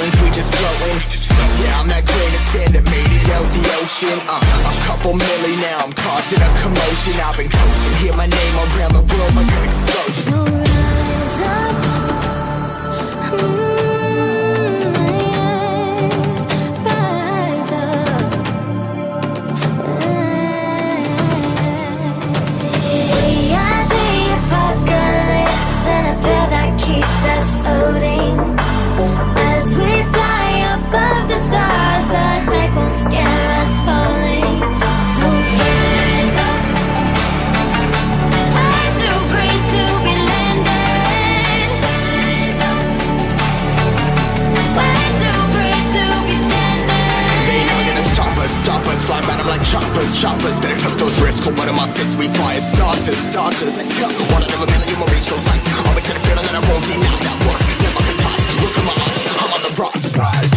feelings, we just floating. Yeah, I'm that grain of sand that made it out the ocean. A couple milli now, I'm causing a commotion. I've been coasting, hear my name around the world like an explosion. So rise up, rise up. We are the apocalypse, and a pair that keeps us floating. As we fly above the stars, the night won't scare us falling. So rise up, I'm too great to be landed. Rise up, way too great to be standing. They never gonna stop us, fly by them like choppers. Better tuck those wrists, cold blood in my fists, we fire starters. Let's go, one out of a million, we'll reach those heights. Always had a feeling that I won't deny that work. Never the toss, look at my eyes, I'm on the rocks, rise.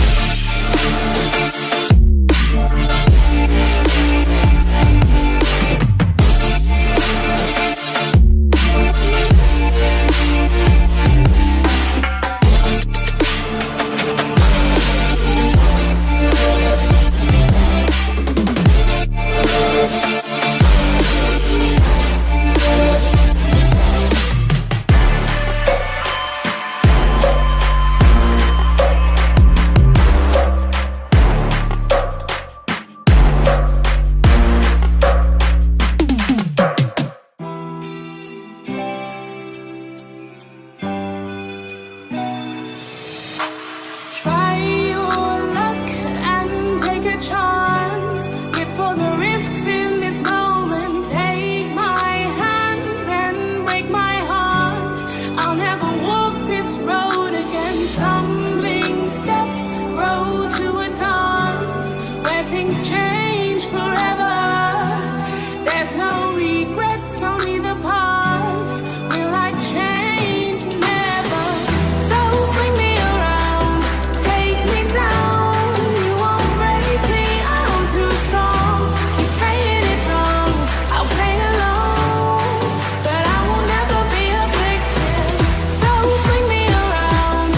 Try your luck and take a chance. Get for the risks in this moment. Take my hand and break my heart. I'll never walk this road again. Stumbling steps grow to a dance where things change forever. There's no regrets, only the past. Will I change? Never. So swing me around, take me down. You won't break me, I'm too strong. Keep saying it wrong, I'll play along, but I will never be a victim. So swing me around,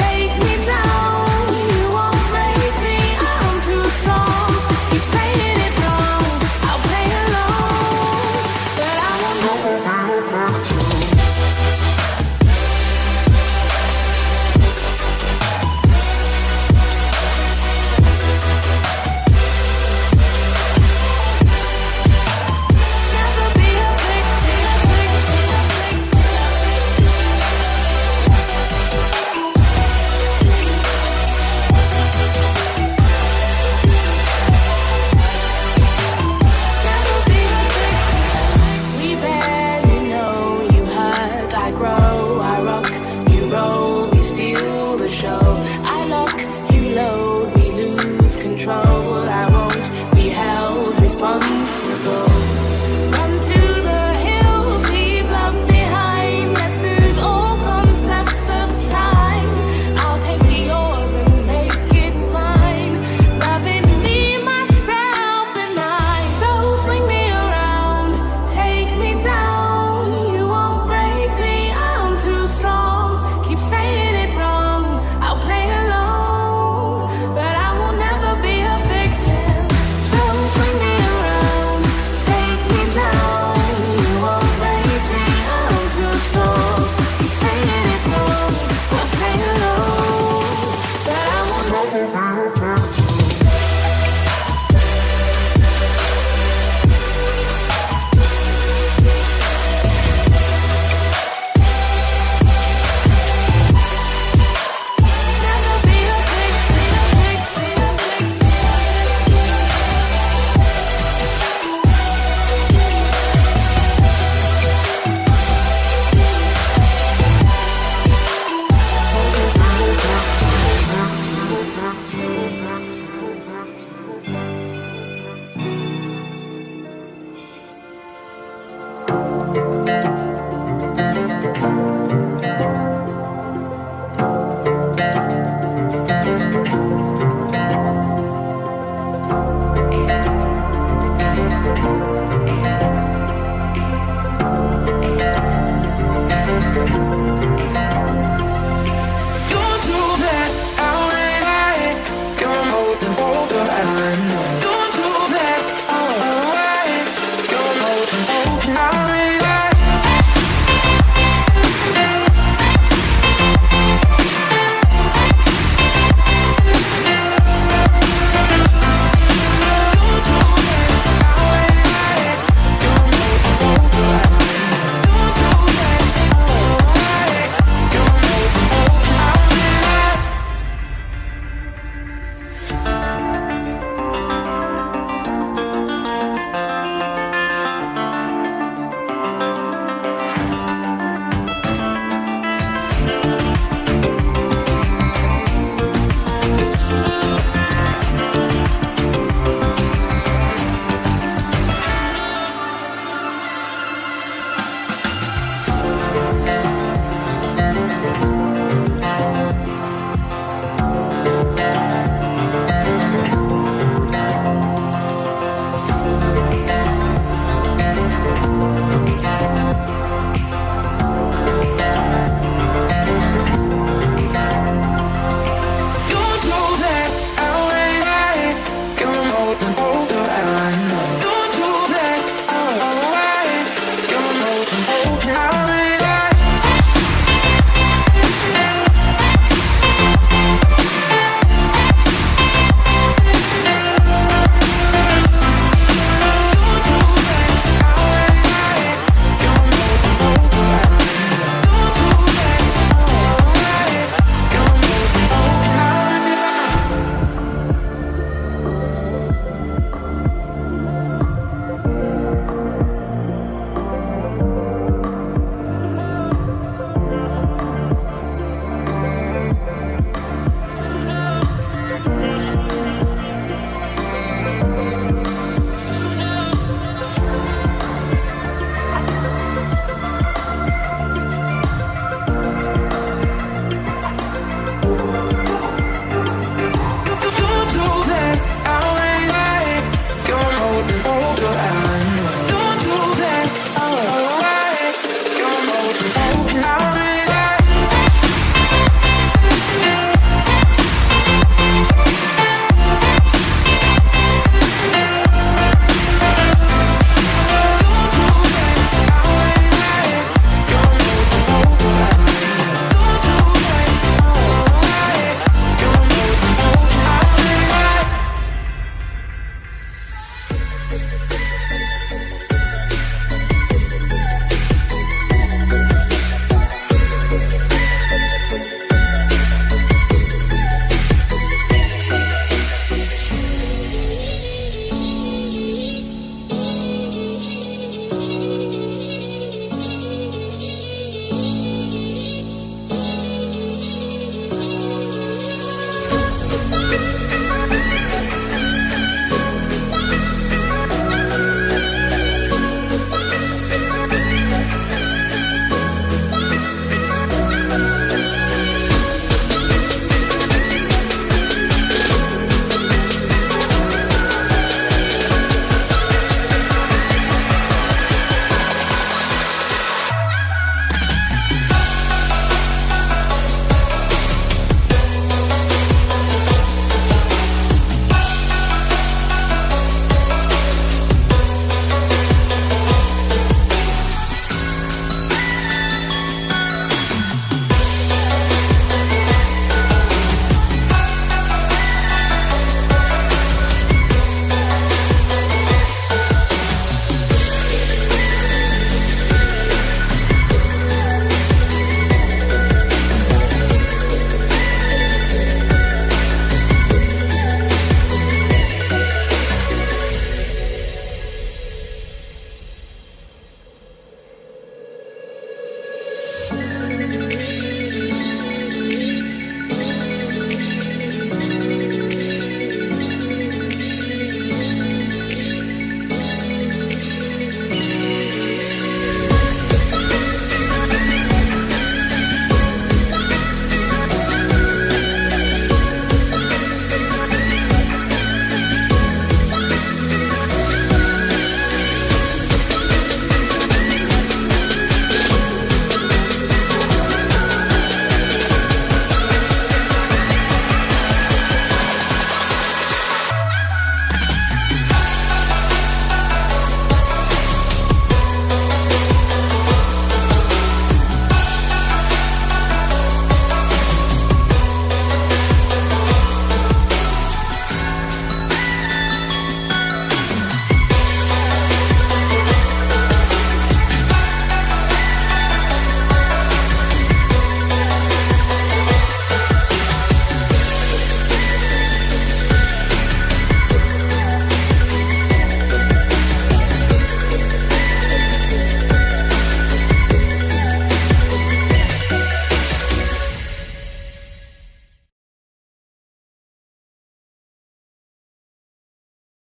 take me down. You won't break me, I'm too strong. Keep saying it wrong, I'll play along, but I will never be a victim. Never be a We barely know, you hurt, I grow, I rock, you roll, we steal the show. I lock, you load, we lose control. I won't be held responsible. Run to the hills, leave love behind. Let's lose all concepts of time. I'll take yours and make it mine. Loving me, myself, and I. So swing me around, take me down. You won't break me, I'm too strong. Keep saying it wrong, I'll play along, but I will never be a victim. So swing me around, take me down. You won't break me, I'm too strong. Keep saying it wrong, I'll play along, but I will never be a victim.